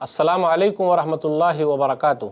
अस्सलामु अलैकुम वरहमतुल्लाहि वबरकातुहू।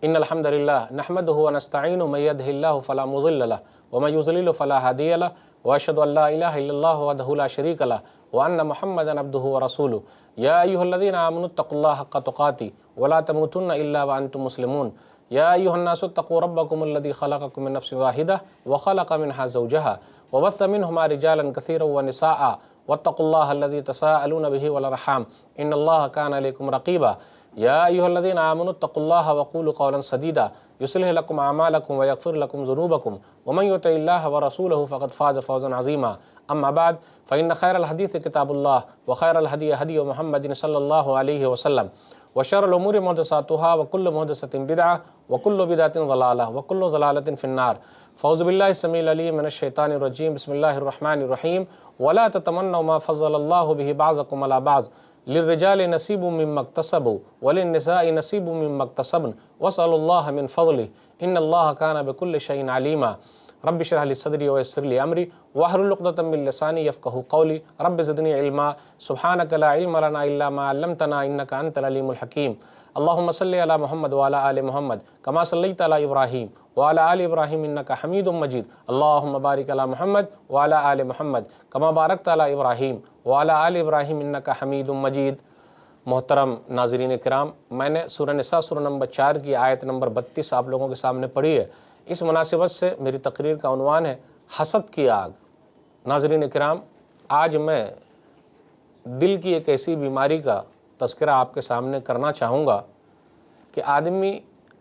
इन्नल हम्दुलिल्लाह नहमदुहु व नस्तईनुहु मन यहदिहिल्लाहु फला मुज़िल्ल लहु व मन युज़लिल फला हादिय लहु व अशहदु अल्ला इलाहा इल्लल्लाहु वहदहु ला शरीक लहु व अन्न मुहम्मदन अब्दुहु व रसूलुहु। या अय्युहल्लज़ीना आमनुत्तक़ुल्लाह हक़्क़ तुक़ातिह व ला तमूतुन्ना इल्ला व अंतुम मुस्लिमून। या अय्युहन्नासु इत्तक़ू रब्बकुमुल्लज़ी ख़लक़कुम मिन नफ़्सिन वाहिदह व ख़लक़ मिनहा ज़ौजहा व बस्स मिनहुमा रिजालन कसीरन व निसाअ वत्तक़ुल्लाह अल्लज़ी तसाअलून बिही वल अर्हाम इन्नल्लाह कान अलैकुम रक़ीबा। या अय्युहल्लज़ीना आमनुत्तक़ुल्लाह व क़ूलू क़ौलन सदीदा युस्लिह लकुम अमालकुम व यग़फ़िर लकुम ज़ुनूबकुम व मन युतिइल्लाह व रसूलहु फ़क़द फ़ाज़ फ़ौज़न अज़ीमा। अम्मा बाद फ़इन्न ख़ैरल हदीस किताबुल्लाह व ख़ैरल हदी हदी मुहम्मदिन सल्लल्लाहु अलैहि वसल्लम व शर्रुल उमूरि मुहदसातुहा व कुल्लु मुहदसतिन बिदअह व कुल्लु बिदअतिन ज़लालह व कुल्लु ज़लालतिन फ़िन्नार। फ़ौज़ु बिल्लाहि समीउल अलीम मिनश शैतानिर रजीम। बिस्मिल्लाहिर रहमानिर रहीम। वला ततमन्नौ मा फ़ज़्ज़लल्लाहु बिही बअज़कुम अला बअज़ लिर्रिजालि नसीबुम मिम्मा इक्तसबू व लिन्निसाइ नसीबुम मिम्मा इक्तसब्न वस्अलुल्लाह मिन फ़ज़लिहि इन्नल्लाह कान बिकुल्लि शैइन अलीमा। रब्बि इश्रह ली सदरी व यस्सिर ली अमरी वहलुल उक़दतम मिन लिसानी यफ़क़हू क़ौली रब्बि ज़िदनी इल्मा सुब्हानक ला इल्म लना इल्ला मा अल्लमतना इन्नका अंतल अलीमुल हकीम। अल्लाहुम्मा सल्लि अला मुहम्मद व अला आलि मुहम्मद कमा सल्लैता अला इब्राहीम व अला आलि इब्राहीम इन्नका हमीदुम मजीद। अल्लाहुम्मा बारिक अला मुहम्मद व अला आलि मुहम्मद कमा बारकता अला इब्राहीम व अला आलि इब्राहीम इन्नका हमीदुम मजीद। मोहतरम नाज़रीन किराम, मैंने सूरह निसा सूरह नंबर 4 की आयत नंबर 32 आप लोगों के सामने पढ़ी है। इस मुनासिबत से मेरी तकरीर का उन्वान है हसद की आग। नाज़रीन किराम, आज मैं दिल की एक ऐसी बीमारी का तज़किरा आपके सामने करना चाहूँगा कि आदमी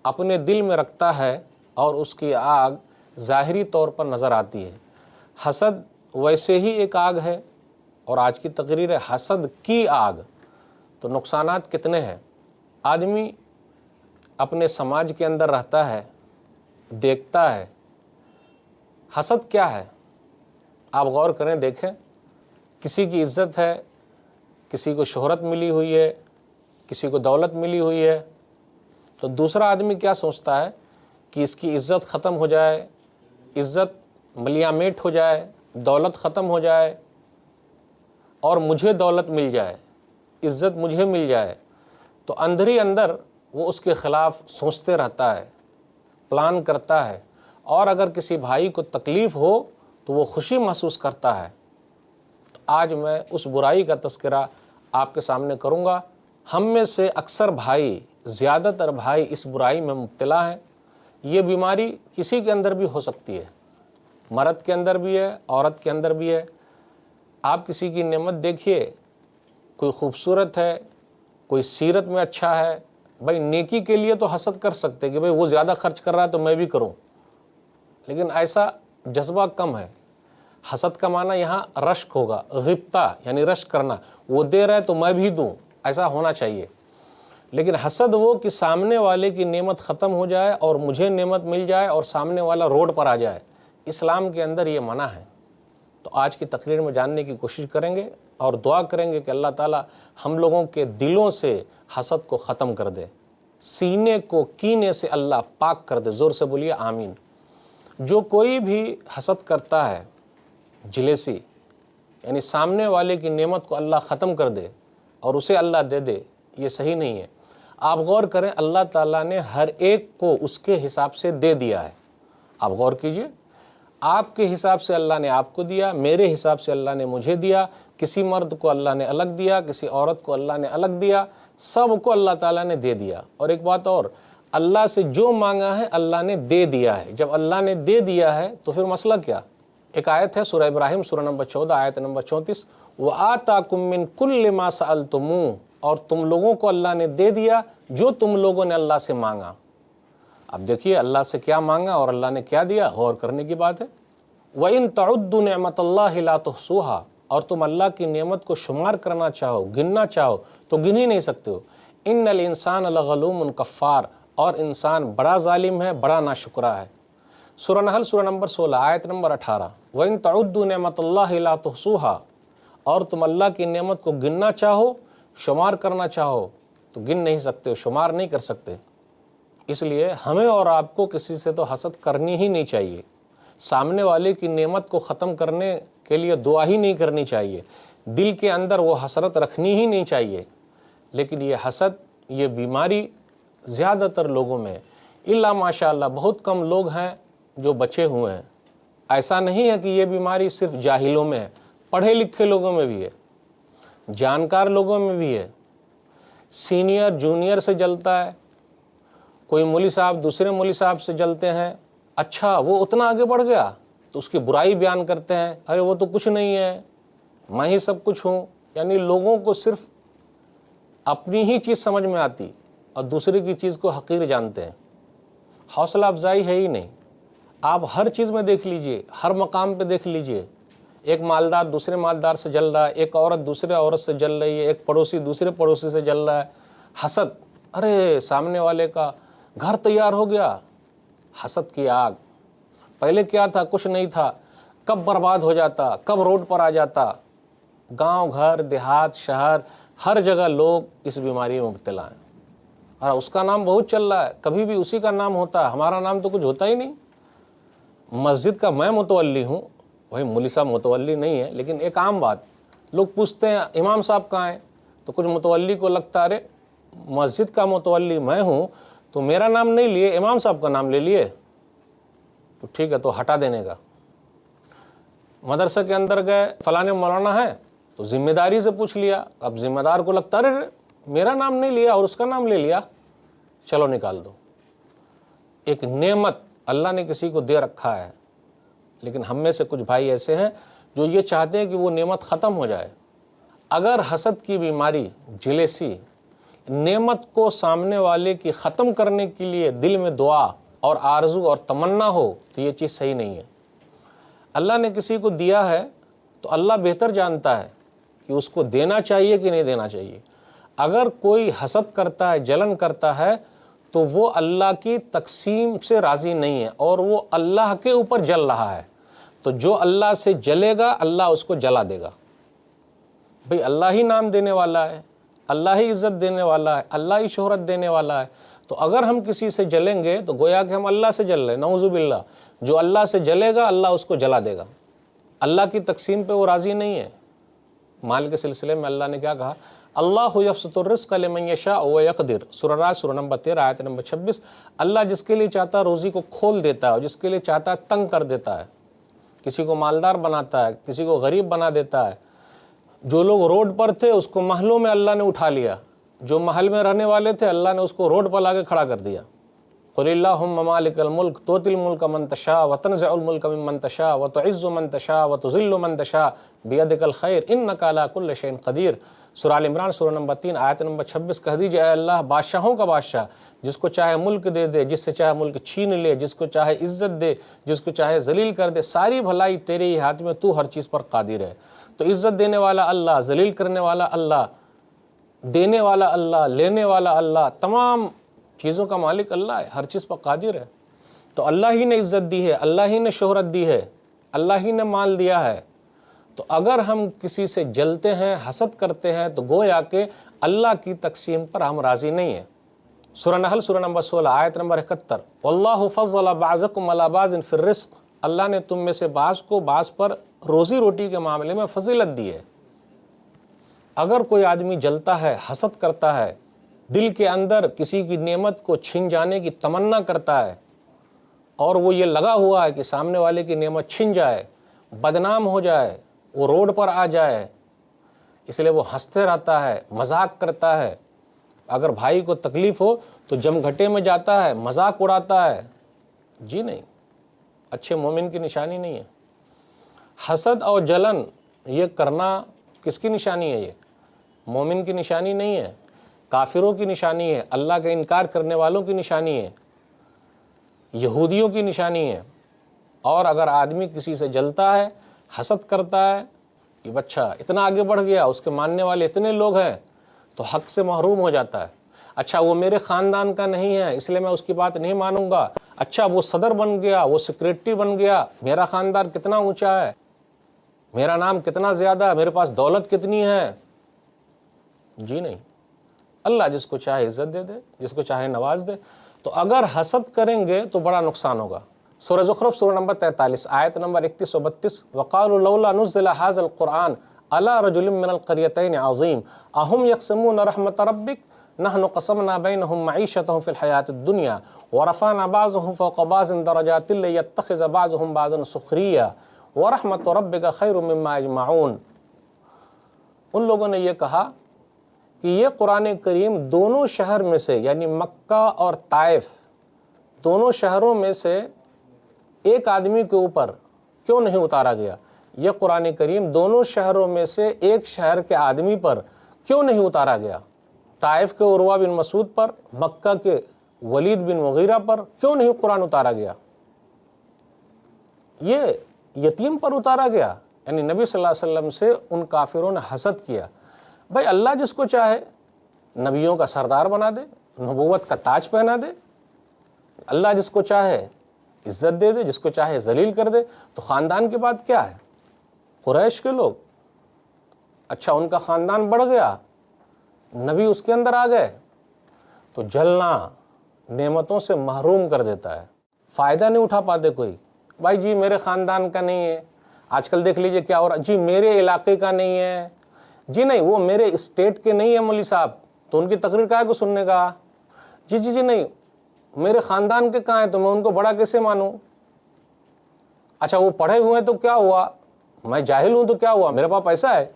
अपने दिल में रखता है और उसकी आग ज़ाहिरी तौर पर नज़र आती है। हसद वैसे ही एक आग है और आज की तकरीर है हसद की आग। तो नुकसानात कितने हैं। आदमी अपने समाज के अंदर रहता है, देखता है हसद क्या है। आप गौर करें, देखें, किसी की इज़्ज़त है, किसी को शोहरत मिली हुई है, किसी को दौलत मिली हुई है, तो दूसरा आदमी क्या सोचता है कि इसकी इज़्ज़त ख़त्म हो जाए, इज़्ज़त मलियामेट हो जाए, दौलत ख़त्म हो जाए और मुझे दौलत मिल जाए, इज़्ज़त मुझे मिल जाए। तो अंदर ही अंदर वो उसके ख़िलाफ़ सोचते रहता है, प्लान करता है, और अगर किसी भाई को तकलीफ़ हो तो वो खुशी महसूस करता है। तो आज मैं उस बुराई का तज़किरा आपके सामने करूँगा। हम में से अक्सर भाई, ज़्यादातर भाई इस बुराई में मुब्तला हैं। ये बीमारी किसी के अंदर भी हो सकती है, मर्द के अंदर भी है, औरत के अंदर भी है। आप किसी की नेमत देखिए, कोई खूबसूरत है, कोई सीरत में अच्छा है, भाई नेकी के लिए तो हसद कर सकते कि भाई वो ज़्यादा खर्च कर रहा है तो मैं भी करूं, लेकिन ऐसा जज्बा कम है। हसद का माना यहाँ रश्क होगा, गिब्ता यानी रश्क करना, वो दे रहा है तो मैं भी दूं, ऐसा होना चाहिए। लेकिन हसद वो कि सामने वाले की नेमत ख़त्म हो जाए और मुझे नेमत मिल जाए और सामने वाला रोड पर आ जाए। इस्लाम के अंदर ये मना है। तो आज की तकरीर में जानने की कोशिश करेंगे और दुआ करेंगे कि अल्लाह ताला हम लोगों के दिलों से हसद को ख़त्म कर दे, सीने को कीने से अल्लाह पाक कर दे। ज़ोर से बोलिए आमीन। जो कोई भी हसद करता है, जिलेसी यानी सामने वाले की नेमत को अल्लाह ख़त्म कर दे और उसे अल्लाह दे दे, ये सही नहीं है। आप गौर करें, अल्लाह ताला ने हर एक को उसके हिसाब से दे दिया है। आप गौर कीजिए, आपके हिसाब से अल्लाह ने आपको दिया, मेरे हिसाब से अल्लाह ने मुझे दिया, किसी मर्द को अल्लाह ने अलग दिया, किसी औरत को अल्लाह ने अलग दिया, सबको अल्लाह ताला ने दे दिया। और एक बात और, अल्लाह से जो मांगा है अल्लाह ने दे दिया है। जब अल्लाह ने दे दिया है तो फिर मसला क्या। एक आयत है सूरह इब्राहिम सूरह नंबर 14 आयत नंबर 34, व आताकुम मिन कुल्लि मा सअलतुमू, और तुम लोगों को अल्लाह ने दे दिया जो तुम लोगों ने अल्लाह से मांगा। अब देखिए अल्लाह से क्या मांगा और अल्लाह ने क्या दिया, गौर करने की बात है। व इन तउद्दु निअमतल्लाहि ला तुहसूहा, और तुम अल्लाह की नेमत को शुमार करना चाहो, गिनना चाहो तो गिन ही नहीं सकते हो। इन्नल इंसान लगलूमुन कफ़ार, और इंसान बड़ा जालिम है, बड़ा नाशुक्रा है। सूरह नहल सूरह नंबर 16 आयत नंबर 18, व इन तउद्दु निअमतल्लाहि ला तुहसूहा, और तुम अल्लाह की नेमत को गिनना चाहो, शुमार करना चाहो तो गिन नहीं सकते हो, शुमार नहीं कर सकते। इसलिए हमें और आपको किसी से तो हसद करनी ही नहीं चाहिए। सामने वाले की नेमत को ख़त्म करने के लिए दुआ ही नहीं करनी चाहिए, दिल के अंदर वो हसरत रखनी ही नहीं चाहिए। लेकिन ये हसद یہ بیماری زیادہ تر لوگوں میں الا ماشاء اللہ بہت کم لوگ ہیں جو بچے ہوئے ہیں۔ ایسا نہیں ہے کہ یہ بیماری صرف جاہلوں میں ہے، پڑھے لکھے لوگوں میں بھی ہے، جانکار لوگوں میں بھی ہے۔ سینئر جونیئر سے جلتا ہے، کوئی مولوی صاحب دوسرے مولوی صاحب سے جلتے ہیں، اچھا وہ اتنا آگے بڑھ گیا تو اس کی برائی بیان کرتے ہیں، ارے وہ تو کچھ نہیں ہے، میں ہی سب کچھ ہوں۔ یعنی لوگوں کو صرف اپنی ہی چیز سمجھ میں آتی اور دوسرے کی چیز کو حقیر جانتے ہیں۔ حوصلہ افزائی ہے ہی نہیں۔ آپ ہر چیز میں دیکھ لیجئے، ہر مقام پہ دیکھ لیجئے، ایک مالدار دوسرے مالدار سے جل رہا ہے، ایک عورت دوسرے عورت سے جل رہی ہے، ایک پڑوسی دوسرے پڑوسی سے جل رہا ہے۔ حسد، ارے سامنے والے کا گھر تیار ہو گیا، حسد کی آگ۔ پہلے کیا تھا؟ کچھ نہیں تھا، کب برباد ہو جاتا، کب روڈ پر آ جاتا۔ گاؤں گھر دیہات شہر ہر جگہ لوگ اس بیماری میں مبتلا ہیں، اور اس کا نام بہت چل رہا ہے، کبھی بھی اسی کا نام ہوتا ہے، ہمارا نام تو کچھ ہوتا ہی نہیں۔ مسجد کا میں متولی ہوں، وہی مولوی صاحب متولی نہیں ہے، لیکن ایک عام بات، لوگ پوچھتے ہیں امام صاحب کہاں ہیں، تو کچھ متولی کو لگتا ہے ارے مسجد کا متولی میں ہوں تو میرا نام نہیں لیے، امام صاحب کا نام لے لیے، تو ٹھیک ہے تو ہٹا دینے کا۔ مدرسہ کے اندر گئے، فلاں مولانا ہے تو ذمہ داری سے پوچھ لیا، اب ذمہ دار کو لگتا ہے ارے میرا نام نہیں لیا اور اس کا نام لے لیا، چلو نکال دو۔ ایک نعمت اللہ نے کسی کو دے رکھا ہے، لیکن ہم میں سے کچھ بھائی ایسے ہیں جو یہ چاہتے ہیں کہ وہ نعمت ختم ہو جائے۔ اگر حسد کی بیماری، جلیسی، نعمت کو سامنے والے کی ختم کرنے کے لیے دل میں دعا اور آرزو اور تمنا ہو تو یہ چیز صحیح نہیں ہے۔ اللہ نے کسی کو دیا ہے تو اللہ بہتر جانتا ہے کہ اس کو دینا چاہیے کہ نہیں دینا چاہیے۔ اگر کوئی حسد کرتا ہے، جلن کرتا ہے، تو وہ اللہ کی تقسیم سے راضی نہیں ہے اور وہ اللہ کے اوپر جل رہا ہے۔ تو جو اللہ سے جلے گا اللہ اس کو جلا دے گا۔ بھئی اللہ ہی نام دینے والا ہے، اللہ ہی عزت دینے والا ہے، اللہ ہی شہرت دینے والا ہے، تو اگر ہم کسی سے جلیں گے تو گویا کہ ہم اللہ سے جل رہے ہیں، نعوذ باللہ۔ جو اللہ سے جلے گا اللہ اس کو جلا دے گا۔ اللہ کی تقسیم پہ وہ راضی نہیں ہے۔ مال کے سلسلے میں اللہ نے کیا کہا؟ اللہ یبسط الرزق لمن یشاء ویقدر، سورہ راعد سورہ نمبر 13 آیت نمبر 26۔ اللہ جس کے لیے چاہتا ہے روزی کو کھول دیتا ہے اور جس کے لیے چاہتا ہے تنگ کر دیتا ہے، کسی کو مالدار بناتا ہے، کسی کو غریب بنا دیتا ہے۔ جو لوگ روڈ پر تھے اس کو محلوں میں اللہ نے اٹھا لیا، جو محل میں رہنے والے تھے اللہ نے اس کو روڈ پر لا کے کھڑا کر دیا۔ قل اللہم مالک الملک تؤتی الملک من تشاء وتنزع الملک ممن تشاء وتعز من تشاء وتذل من تشاء بیدک الخیر انک علی کل شیء قدیر، سورہ آل عمران سورہ نمبر 3 آیت نمبر 26۔ کہہ دیجئے اے اللہ بادشاہوں کا بادشاہ، جس کو چاہے ملک دے دے، جس سے چاہے ملک چھین لے، جس کو چاہے عزت دے، جس کو چاہے ذلیل کر دے، ساری بھلائی تیرے ہی ہاتھ میں، تو ہر چیز پر قادر ہے۔ تو عزت دینے والا اللہ، ذلیل کرنے والا اللہ، دینے والا اللہ، لینے والا اللہ، تمام چیزوں کا مالک اللہ ہے، ہر چیز پر قادر ہے۔ تو اللہ ہی نے عزت دی ہے، اللہ ہی نے شہرت دی ہے، اللہ ہی نے مال دیا ہے۔ تو اگر ہم کسی سے جلتے ہیں، حسد کرتے ہیں، تو گویا کہ اللہ کی تقسیم پر ہم راضی نہیں ہیں۔ سورہ نحل سورہ نمبر 16 آیت نمبر 71، واللہ فضل بعضکم علی بعض فی الرزق، اللہ نے تم میں سے بعض کو بعض پر روزی روٹی کے معاملے میں فضیلت دی ہے۔ اگر کوئی آدمی جلتا ہے، حسد کرتا ہے، دل کے اندر کسی کی نعمت کو چھن جانے کی تمنا کرتا ہے، اور وہ یہ لگا ہوا ہے کہ سامنے والے کی نعمت چھن جائے، بدنام ہو جائے، وہ روڈ پر آ جائے، اس لیے وہ ہنستے رہتا ہے، مذاق کرتا ہے۔ اگر بھائی کو تکلیف ہو تو جم گھٹے میں جاتا ہے، مذاق اڑاتا ہے، جی نہیں، اچھے مومن کی نشانی نہیں ہے۔ حسد اور جلن یہ کرنا کس کی نشانی ہے؟ یہ مومن کی نشانی نہیں ہے، کافروں کی نشانی ہے، اللہ کا انکار کرنے والوں کی نشانی ہے، یہودیوں کی نشانی ہے۔ اور اگر آدمی کسی سے جلتا ہے، حسد کرتا ہے کہ بچہ اتنا آگے بڑھ گیا، اس کے ماننے والے اتنے لوگ ہیں، تو حق سے محروم ہو جاتا ہے۔ اچھا وہ میرے خاندان کا نہیں ہے اس لیے میں اس کی بات نہیں مانوں گا، اچھا وہ صدر بن گیا، وہ سیکریٹری بن گیا، میرا خاندان کتنا اونچا ہے، میرا نام کتنا زیادہ ہے، میرے پاس دولت کتنی ہے، جی نہیں۔ اللہ جس کو چاہے عزت دے دے، جس کو چاہے نواز دے۔ تو اگر حسد کریں گے تو بڑا نقصان ہوگا۔ سورہ زخرف سورہ نمبر 43 آیت نمبر 31 و 32، وقالوا لولا نزل هذا القرآن على رجل من القريتين عظيم اهم يقسمون رحمت ربك नहनु क़समना बैनहुम मईशतहुम फ़िल हयातिद दुनिया व रफ़अना बाज़हुम फ़ौक़ बाज़िन दरजातिन लियत्तख़िज़ बाज़ुहुम बाज़न सुख़रिया व रहमतु रब्बिका ख़ैरुम मिम्मा यजमऊन। उन लोगों ने ये कहा कि ये कुरान करीम दोनों शहर में से, यानी मक्का और ताइफ, दोनों शहरों में से एक आदमी के ऊपर क्यों नहीं उतारा गया? ये कुरान करीम दोनों शहरों में से एक शहर के आदमी पर क्यों नहीं उतारा गया? ताइफ के उर्वा बिन मसूद पर, मक्का के वलीद बिन मुगीरा पर क्यों नहीं कुरान उतारा गया? ये यतीम पर उतारा गया। यानी नबी सल्लल्लाहु अलैहि वसल्लम से उन काफिरों ने हसद किया। भाई अल्लाह जिसको चाहे नबियों का सरदार बना दे, नबूवत का ताज पहना दे, अल्लाह जिसको चाहे इज्जत दे दे, जिसको चाहे जलील कर दे। तो ख़ानदान की बात क्या है? कुरैश के लोग, अच्छा उनका ख़ानदान बढ़ गया, नबी उसके अंदर आ गए, तो जलना नेमतों से महरूम कर देता है। फ़ायदा नहीं उठा पाते कोई। भाई जी मेरे ख़ानदान का नहीं है, आजकल देख लीजिए क्या हो रहा, जी मेरे इलाके का नहीं है, जी नहीं वो मेरे स्टेट के नहीं है मौलवी साहब, तो उनकी तकरीर काहे को सुनने का, जी जी जी नहीं मेरे ख़ानदान के कहाँ हैं तो मैं उनको बड़ा कैसे मानूं? अच्छा वो पढ़े हुए हैं तो क्या हुआ, मैं जाहिल हूँ तो क्या हुआ, मेरे पास पैसा है,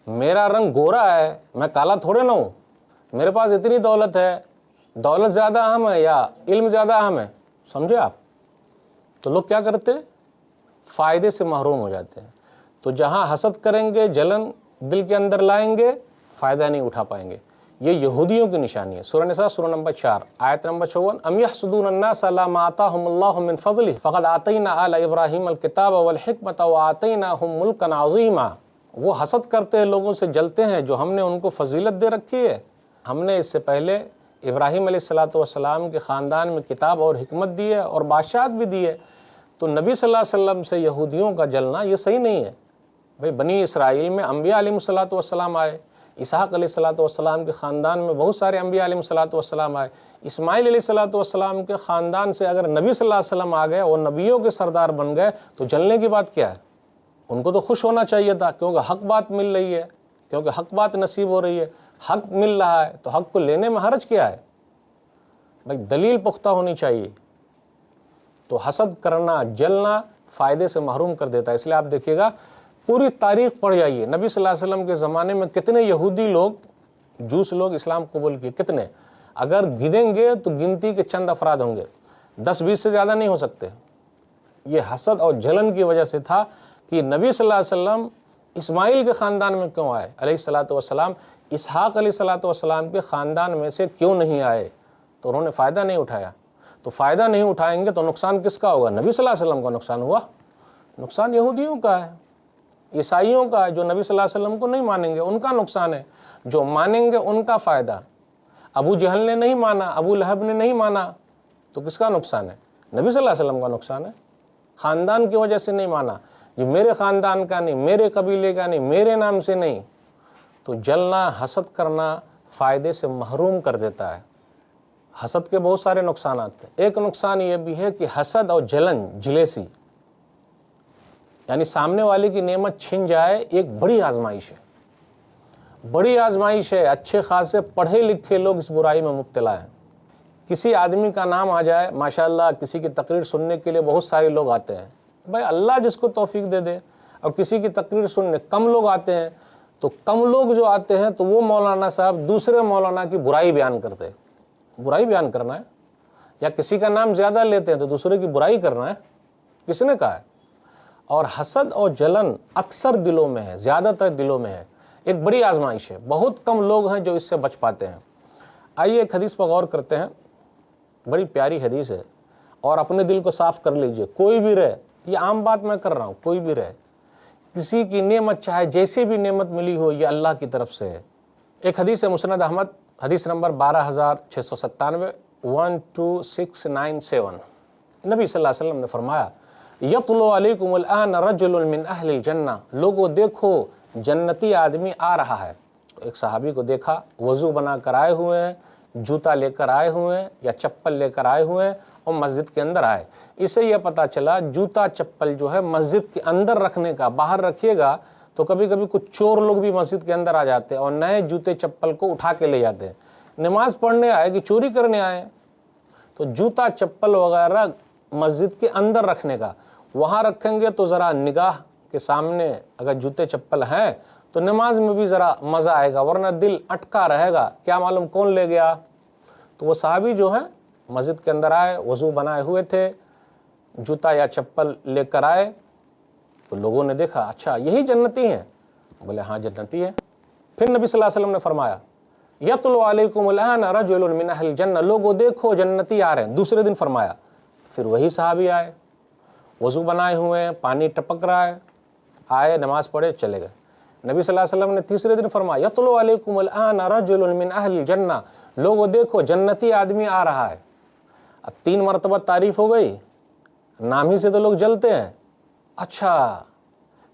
मेरा रंग गोरा है, मैं काला थोड़े ना हूँ, मेरे पास इतनी दौलत है, दौलत ज़्यादा अहम है या इल्म ज़्यादा अहम है? समझे आप? तो लोग क्या करते, फ़ायदे से महरूम हो जाते हैं। तो जहाँ हसद करेंगे, जलन दिल के अंदर लाएंगे, फ़ायदा नहीं उठा पाएंगे। ये यहूदियों की निशानी है। सूरह निसा सूरह नंबर 4 आयत नंबर 54, अम यहसुदून अन्नास अला मा आताहुमुल्लाहु मिन फ़ज़लिही फ़क़द आतैना आला इब्राहीम अल किताब वल हिकमत व आतैनाहुम मुल्कन अज़ीमा। वो हसद करते हैं, लोगों से जलते हैं जो हमने उनको फजीलत दे रखी है। हमने इससे पहले इब्राहीम अलैहिस्सलातु वस्सलाम के ख़ानदान में किताब और हिकमत दी है और बादशाहत भी दी है। तो नबी सल्लल्लाहु अलैहि वसल्लम से यहूदियों का जलना ये सही नहीं है। भाई बनी इसराइल में अम्बिया अलैहिस्सलातु वस्सलाम आए, इसहाक़ अलैहिस्सलातु वस्सलाम के ख़ानदान में बहुत सारे अम्बिया अलैहिस्सलातु वस्सलाम आए। इस्माइल अलैहिस्सलातु वस्सलाम के ख़ानदान से अगर नबी सल्लल्लाहु अलैहि वसल्लम आ गए और नबियों के सरदार बन गए तो जलने की बात क्या है? उनको तो खुश होना चाहिए था, क्योंकि हक़ बात मिल रही है, क्योंकि हक़ बात नसीब हो रही है, हक़ मिल रहा है, तो हक़ को लेने में हर्ज क्या है? भाई दलील पुख्ता होनी चाहिए। तो हसद करना, जलना फ़ायदे से महरूम कर देता है। इसलिए आप देखिएगा पूरी तारीख़ पढ़ जाइए, नबी सल्लल्लाहु अलैहि वसल्लम के ज़माने में कितने यहूदी लोग, जूस लोग इस्लाम कबूल किए, कितने, अगर गिनेंगे तो गिनती के चंद अफराद होंगे, 10-20 से ज़्यादा नहीं हो सकते। ये हसद और जलन की वजह से था कि नबी सल्लल्लाहु अलैहि वसल्लम इस्माइल के ख़ानदान में क्यों आए अलैहिस्सलातु वस्सलाम, इसहाक़ अलैहिस्सलातु वस्सलाम के ख़ानदान में से क्यों नहीं आए? तो उन्होंने फ़ायदा नहीं उठाया। तो फ़ायदा नहीं उठाएंगे तो नुकसान किसका होगा? नबी सल्लल्लाहु अलैहि वसल्लम का नुकसान हुआ। नुकसान यहूदियों का है, ईसाइयों का है, जो नबी सल्लल्लाहु अलैहि वसल्लम को नहीं मानेंगे उनका नुकसान है, जो मानेंगे उनका फ़ायदा। अबू जहल ने नहीं माना, अबू लहब ने नहीं माना, तो किसका नुकसान है? नबी सल्लल्लाहु अलैहि वसल्लम का नुकसान है। ख़ानदान की वजह से नहीं माना, जो मेरे ख़ानदान का नहीं, मेरे कबीले का नहीं, मेरे नाम से नहीं, तो जलना, हसद करना फ़ायदे से महरूम कर देता है। हसद के बहुत सारे नुकसान हैं। एक नुकसान ये भी है कि हसद और जलन, जिलेसी, यानी सामने वाले की नेमत छिन जाए, एक बड़ी आजमाइश है, बड़ी आजमाइश है। अच्छे खासे पढ़े लिखे लोग इस बुराई में मुब्तला हैं। किसी आदमी का नाम आ जाए, माशाअल्लाह किसी की तकरीर सुनने के लिए बहुत सारे लोग आते हैं, भाई अल्लाह जिसको तौफीक दे दे। और किसी की तकरीर सुनने कम लोग आते हैं, तो कम लोग जो आते हैं तो वो मौलाना साहब दूसरे मौलाना की बुराई बयान करते हैं। बुराई बयान करना है, या किसी का नाम ज़्यादा लेते हैं तो दूसरे की बुराई करना है, किसने कहा है? और हसद और जलन अक्सर दिलों में है, ज़्यादातर दिलों में है। एक बड़ी आजमाइश है, बहुत कम लोग हैं जो इससे बच पाते हैं। आइए एक हदीस पर गौर करते हैं, बड़ी प्यारी हदीस है, और अपने दिल को साफ़ कर लीजिए। कोई भी रहे, ये आम बात मैं कर रहा हूँ, कोई भी रहे, किसी की नेमत चाहे जैसी भी नेमत मिली हो, ये अल्लाह की तरफ से है। एक हदीस है मुस्नद अहमद, हदीस नंबर 12697, 12697। नबी सल्लल्लाहु अलैहि वसल्लम ने फरमाया, यतलु अलैकुमुल आन रजुलुन मिन अहलिल जन्नह, लोगों देखो जन्नती आदमी आ रहा है। तो एक सहाबी को देखा, वज़ू बना कर आए हुए हैं, जूता लेकर आए हुए हैं या चप्पल लेकर आए हुए हैं, और मस्जिद के अंदर आए। इससे यह पता चला जूता चप्पल जो है मस्जिद के अंदर रखने का, बाहर रखिएगा तो कभी कभी कुछ चोर लोग भी मस्जिद के अंदर आ जाते हैं और नए जूते चप्पल को उठा के ले जाते हैं। नमाज पढ़ने आए कि चोरी करने आए? तो जूता चप्पल वगैरह मस्जिद के अंदर रखने का, वहाँ रखेंगे तो ज़रा निगाह के सामने अगर जूते चप्पल हैं तो नमाज में भी ज़रा मज़ा आएगा, वरना दिल अटका रहेगा, क्या मालूम कौन ले गया। तो वो साहबी जो हैं मस्जिद के अंदर आए, वज़ू बनाए हुए थे, जूता या चप्पल लेकर आए, तो लोगों ने देखा अच्छा यही जन्नती हैं? बोले हाँ जन्नती है। फिर नबी सल्लल्लाहु अलैहि वसल्लम ने फरमाया यतलु अलैकुमुल आन रजुलुन मिन अहलिल जन्नह, लोगों देखो जन्नती आ रहे हैं। दूसरे दिन फरमाया, फिर वही साहबी आए, वज़ू बनाए हुए हैं, पानी टपक रहा है, आए नमाज पढ़े चले गए। नबी सल्लल्लाहु अलैहि वसल्लम ने तीसरे दिन फरमाया यतलु अलैकुमुल आन रजुलुन मिन अहलिल जन्नह, लोगों देखो जन्नती आदमी आ रहा है। अब 3 मरतबा तारीफ हो गई, नाम ही से तो लोग जलते हैं। अच्छा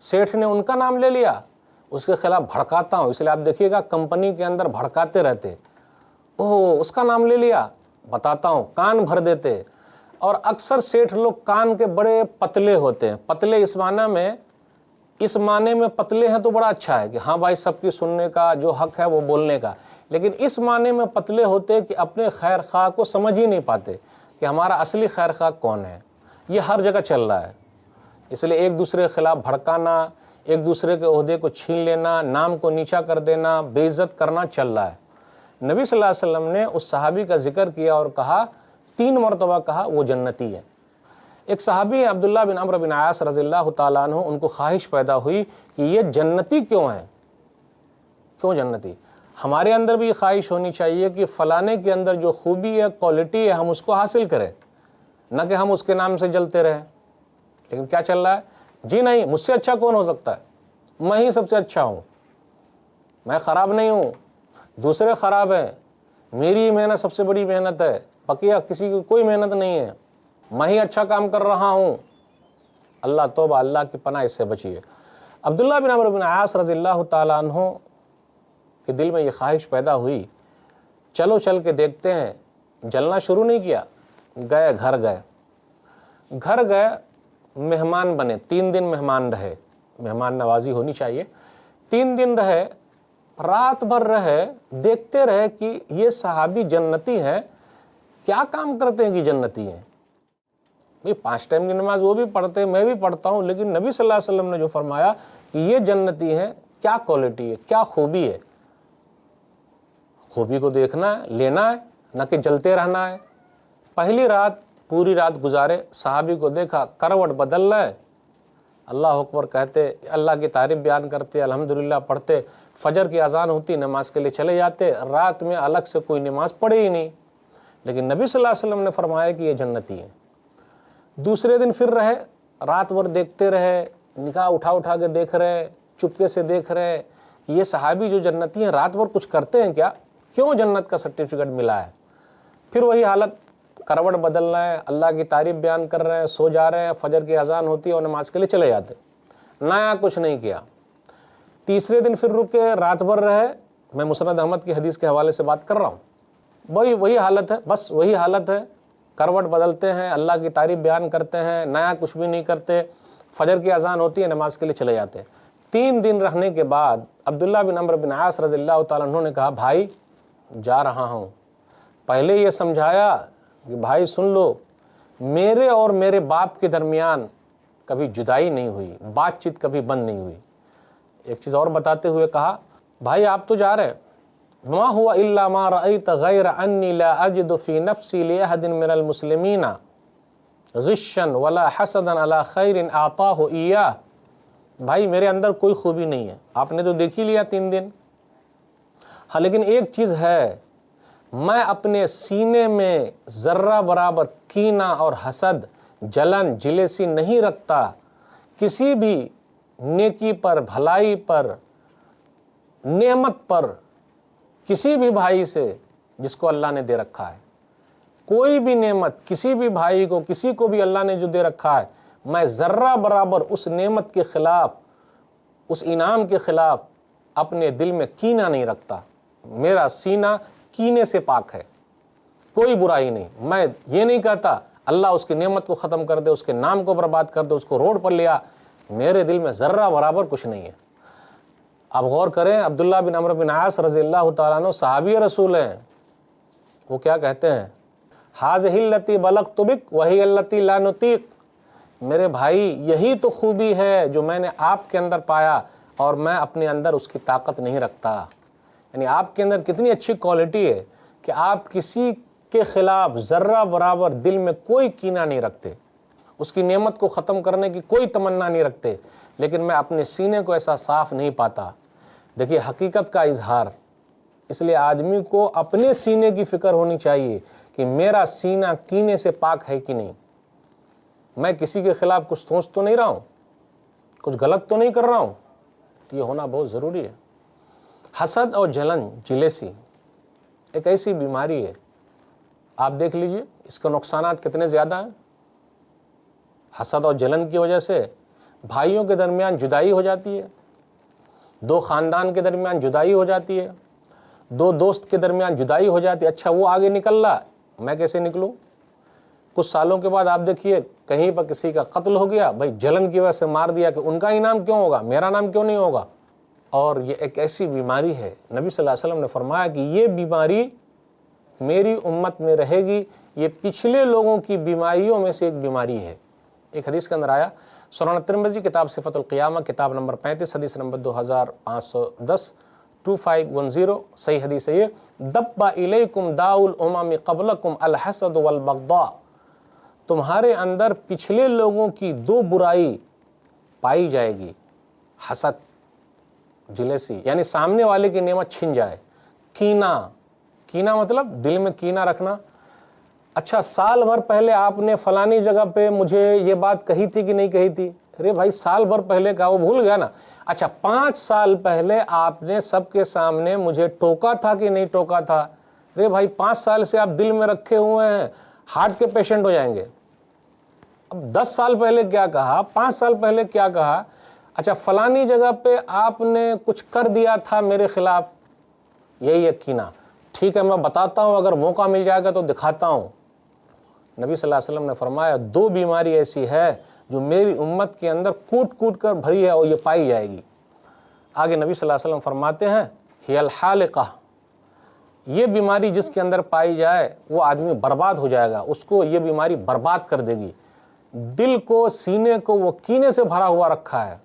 सेठ ने उनका नाम ले लिया, उसके खिलाफ भड़काता हूँ, इसलिए आप देखिएगा कंपनी के अंदर भड़काते रहते, ओह उसका नाम ले लिया, बताता हूँ, कान भर देते। और अक्सर सेठ लोग कान के बड़े पतले होते हैं। पतले इस माने में पतले हैं तो बड़ा अच्छा है कि हाँ भाई सबकी सुनने का जो हक है वो बोलने का, लेकिन इस माने में पतले होते कि अपने खैर खा को समझ ही नहीं पाते कि हमारा असली खैर खा कौन है। ये हर जगह चल रहा है, इसलिए एक दूसरे के खिलाफ भड़काना, एक दूसरे के ओहदे को छीन लेना, नाम को नीचा कर देना, बेइज्जत करना चल रहा है। नबी सल्लल्लाहु अलैहि वसल्लम ने उस सहाबी का जिक्र किया और कहा, 3 मरतबा कहा वो जन्नती है। एक सहाबी अब्दुल्लाह बिन अम्र बिन आस रज़ियल्लाहु ताला अन्हु, उनको ख्वाहिश पैदा हुई कि ये जन्नती क्यों हैं, क्यों जन्नती। हमारे अंदर भी ये ख्वाहिश होनी चाहिए कि फ़लाने के अंदर जो खूबी है, क्वालिटी है, हम उसको हासिल करें, न कि हम उसके नाम से जलते रहें। लेकिन क्या चल रहा है, जी नहीं मुझसे अच्छा कौन हो सकता है, मैं ही सबसे अच्छा हूँ, मैं ख़राब नहीं हूँ, दूसरे ख़राब हैं, मेरी मेहनत सबसे बड़ी मेहनत है, बकिया किसी की कोई मेहनत नहीं है, मैं ही अच्छा काम कर रहा हूँ। अल्लाह तौबा, अल्लाह की पनाह, इससे बचिए। अब्दुल्लाह बिन अम्र बिन आस रज़ियल्लाहु ताला अन्हु के दिल में ये ख्वाहिश पैदा हुई, चलो चल के देखते हैं। जलना शुरू नहीं किया, गए घर गए, मेहमान बने। 3 दिन मेहमान रहे, मेहमान नवाजी होनी चाहिए। 3 दिन रहे, रात भर रहे, देखते रहे कि ये सहाबी जन्नती है, क्या काम करते हैं कि जन्नती हैं। भाई 5 टाइम की नमाज वो भी पढ़ते हैं, मैं भी पढ़ता हूँ, लेकिन नबी सल्लल्लाहु अलैहि वसल्लम ने जो फरमाया कि ये जन्नती हैं, क्या क्वालिटी है, क्या खूबी है। खूबी को देखना है, लेना है, न कि जलते रहना है। पहली रात पूरी रात गुजारे, सहाबी को देखा करवट बदल रहे, अल्लाह अकबर कहते, अल्लाह की तारीफ बयान करते, अल्हम्दुलिल्लाह पढ़ते, फजर की अजान होती, नमाज के लिए चले जाते। रात में अलग से कोई नमाज पढ़े ही नहीं। लेकिन नबी सल्लल्लाहु अलैहि वसल्लम ने फरमाया कि ये जन्नती है। दूसरे दिन फिर रहे, रात भर देखते रहे, निगाह उठा के देख रहे, चुपके से देख रहे कि ये सहाबी जो जन्नती हैं रात भर कुछ करते हैं क्या, क्यों जन्नत का सर्टिफिकेट मिला है। फिर वही हालत, करवट बदल रहे हैं, अल्लाह की तारीफ बयान कर रहे हैं, सो जा रहे हैं, फजर की अजान होती है और नमाज के लिए चले जाते, नया कुछ नहीं किया। तीसरे दिन फिर रुके, रात भर रहे, मैं मुस्नद अहमद की हदीस के हवाले से बात कर रहा हूँ, वही हालत है, बस वही हालत है। करवट बदलते हैं, अल्लाह की तारीफ बयान करते हैं, नया कुछ भी नहीं करते, फजर की अजान होती है, नमाज के लिए चले जाते हैं। 3 दिन रहने के बाद अब्दुल्लाह बिन अम्र बिन आस रज़ियल्लाहु ताला अन्हु ने कहा, भाई जा रहा हूँ। पहले ये समझाया कि भाई सुन लो, मेरे और मेरे बाप के दरमियान कभी जुदाई नहीं हुई, बातचीत कभी बंद नहीं हुई। एक चीज़ और बताते हुए कहा, भाई आप तो जा रहे, मा हुआ इल्ला मा रअयत गैर अन्नी ला अजिदु फी नफ्सी li अहदिन मिनल मुस्लिमीना गिश्शन वला हसदन अला खैरिन आताहु इय्याह। भाई मेरे अंदर कोई खूबी नहीं है, आपने तो देख ही लिया 3 दिन। हाँ लेकिन एक चीज़ है, मैं अपने सीने में ज़र्रा बराबर कीना और हसद, जलन, जिलेसी नहीं रखता किसी भी नेकी पर, भलाई पर, नेमत पर, किसी भी भाई से जिसको अल्लाह ने दे रखा है। कोई भी नेमत किसी भी भाई को, किसी को भी अल्लाह ने जो दे रखा है, मैं ज़र्रा बराबर उस नेमत के ख़िलाफ़, उस इनाम के ख़िलाफ़ अपने दिल में कीना नहीं रखता। मेरा सीना कीने से पाक है, कोई बुराई नहीं। मैं ये नहीं कहता अल्लाह उसकी नेमत को ख़त्म कर दे, उसके नाम को बर्बाद कर दे, उसको रोड पर लिया, मेरे दिल में ज़र्रा बराबर कुछ नहीं है। अब गौर करें, अब्दुल्लाह बिन अम्र बिन आस रज़ियल्लाहु ताला अन्हु सहाबी रसूल हैं, وہ کیا کہتے ہیں؟ ہاذہ التی بلغت بک وہی التی لا نطیق، میرے بھائی یہی تو خوبی ہے جو میں نے آپ کے اندر پایا اور میں اپنے اندر اس کی طاقت نہیں رکھتا۔ یعنی آپ کے اندر کتنی اچھی کوالٹی ہے کہ آپ کسی کے خلاف ذرہ برابر دل میں کوئی کینہ نہیں رکھتے، اس کی نعمت کو ختم کرنے کی کوئی تمنا نہیں رکھتے، لیکن میں اپنے سینے کو ایسا صاف نہیں پاتا۔ دیکھیے حقیقت کا اظہار، اس لیے آدمی کو اپنے سینے کی فکر ہونی چاہیے کہ میرا سینہ کینے سے پاک ہے کہ نہیں، میں کسی کے خلاف کچھ سوچ تو نہیں رہا ہوں، کچھ غلط تو نہیں کر رہا ہوں، تو یہ ہونا بہت ضروری ہے۔ حسد اور جلن، جیلیسی ایک ایسی بیماری ہے، آپ دیکھ لیجئے اس کے نقصانات کتنے زیادہ ہیں۔ حسد اور جلن کی وجہ سے بھائیوں کے درمیان جدائی ہو جاتی ہے، دو خاندان کے درمیان جدائی ہو جاتی ہے، دو دوست کے درمیان جدائی ہو جاتی ہے۔ اچھا وہ آگے نکل رہا، میں کیسے نکلوں؟ کچھ سالوں کے بعد آپ دیکھیے کہیں پر کسی کا قتل ہو گیا، بھائی جلن کی وجہ سے مار دیا کہ ان کا ہی نام کیوں ہوگا، میرا نام کیوں نہیں ہوگا۔ اور یہ ایک ایسی بیماری ہے، نبی صلی اللہ علیہ وسلم نے فرمایا کہ یہ بیماری میری امت میں رہے گی، یہ پچھلے لوگوں کی بیماریوں میں سے ایک بیماری ہے۔ ایک حدیث کے اندر آیا، سنن ترمذی کتاب صفت القیامہ کتاب نمبر 35 حدیث نمبر 2510 2510 صحیح حدیث ہے یہ، دب الیکم داء الامم قبلکم الحسد والبغضاء، تمہارے اندر پچھلے لوگوں کی دو برائی پائی جائے گی، حسد، جلیسی، یعنی سامنے والے کی نعمت چھن جائے، کینہ، کینہ مطلب دل میں کینہ رکھنا۔ اچھا سال بھر پہلے آپ نے فلانی جگہ پہ مجھے یہ بات کہی تھی کہ نہیں کہی تھی، ارے بھائی سال بھر پہلے کا وہ بھول گیا نا۔ اچھا 5 سال پہلے آپ نے سب کے سامنے مجھے ٹوکا تھا کہ نہیں ٹوکا تھا، ارے بھائی 5 سال سے آپ دل میں رکھے ہوئے ہیں، ہارٹ کے پیشنٹ ہو جائیں گے۔ اب 10 سال پہلے کیا کہا، 5 سال پہلے کیا کہا، اچھا فلانی جگہ پہ آپ نے کچھ کر دیا تھا میرے خلاف، یہی یقینا، ٹھیک ہے میں بتاتا ہوں، اگر موقع مل جائے گا تو دکھاتا ہوں۔ نبی صلی اللہ علیہ وسلم نے فرمایا 2 بیماری ایسی ہے جو میری امت کے اندر کوٹ کوٹ کر بھری ہے اور یہ پائی جائے گی۔ آگے نبی صلی اللہ علیہ وسلم فرماتے ہیں ہی الحالقہ، یہ بیماری جس کے اندر پائی جائے وہ آدمی برباد ہو جائے گا، اس کو یہ بیماری برباد کر دے گی۔ دل کو، سینے کو وہ کینے سے بھرا ہوا رکھا ہے،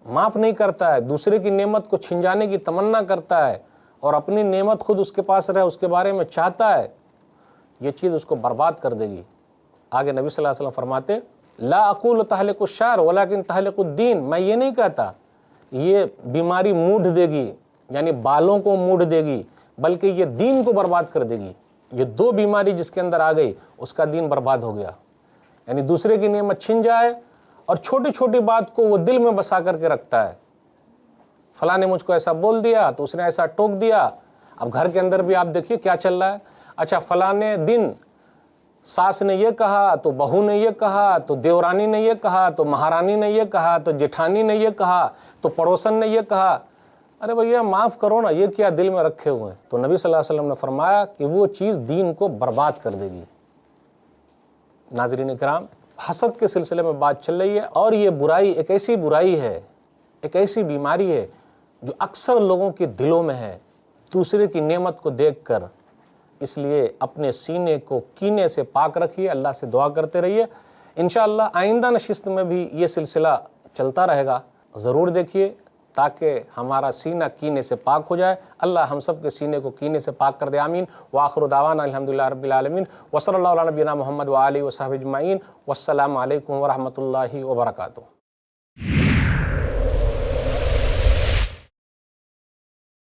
معاف نہیں کرتا ہے، دوسرے کی نعمت کو چھن جانے کی تمنا کرتا ہے اور اپنی نعمت خود اس کے پاس رہے اس کے بارے میں چاہتا ہے، یہ چیز اس کو برباد کر دے گی۔ آگے نبی صلی اللہ علیہ وسلم فرماتے لا اقول تحلق الشعر ولكن تحلق الدین، میں یہ نہیں کہتا یہ بیماری موڑ دے گی یعنی بالوں کو موڑ دے گی، بلکہ یہ دین کو برباد کر دے گی۔ یہ 2 بیماری جس کے اندر آ گئی اس کا دین برباد ہو گیا، یعنی دوسرے کی نعمت چھن جائے اور چھوٹی چھوٹی بات کو وہ دل میں بسا کر کے رکھتا ہے، فلاں نے مجھ کو ایسا بول دیا تو اس نے ایسا ٹوک دیا۔ اب گھر کے اندر بھی آپ دیکھیے کیا چل رہا ہے، اچھا فلاں دن ساس نے یہ کہا تو بہو نے یہ کہا تو دیورانی نے یہ کہا تو مہارانی نے یہ کہا تو جٹھانی نے یہ کہا تو پڑوسن نے یہ کہا، ارے بھیا معاف کرو نا، یہ کیا دل میں رکھے ہوئے ہیں؟ تو نبی صلی اللہ علیہ وسلم نے فرمایا کہ وہ چیز دین کو برباد کر دے گی۔ ناظرین کرام، حسد کے سلسلے میں بات چل رہی ہے، اور یہ برائی ایک ایسی برائی ہے، ایک ایسی بیماری ہے جو اکثر لوگوں کے دلوں میں ہے، دوسرے کی نعمت کو دیکھ کر۔ اس لیے اپنے سینے کو کینے سے پاک رکھیے، اللہ سے دعا کرتے رہیے۔ انشاءاللہ آئندہ نشست میں بھی یہ سلسلہ چلتا رہے گا، ضرور دیکھیے تاکہ ہمارا سینہ کینے سے پاک ہو جائے۔ اللہ ہم سب کے سینے کو کینے سے پاک کر دے، آمین۔ وآخر دعوانا الحمدللہ رب العالمین، وصلی اللہ علی نبینا محمد وآلہ وصحبہ اجمعین، والسلام علیکم ورحمۃ اللہ وبرکاتہ۔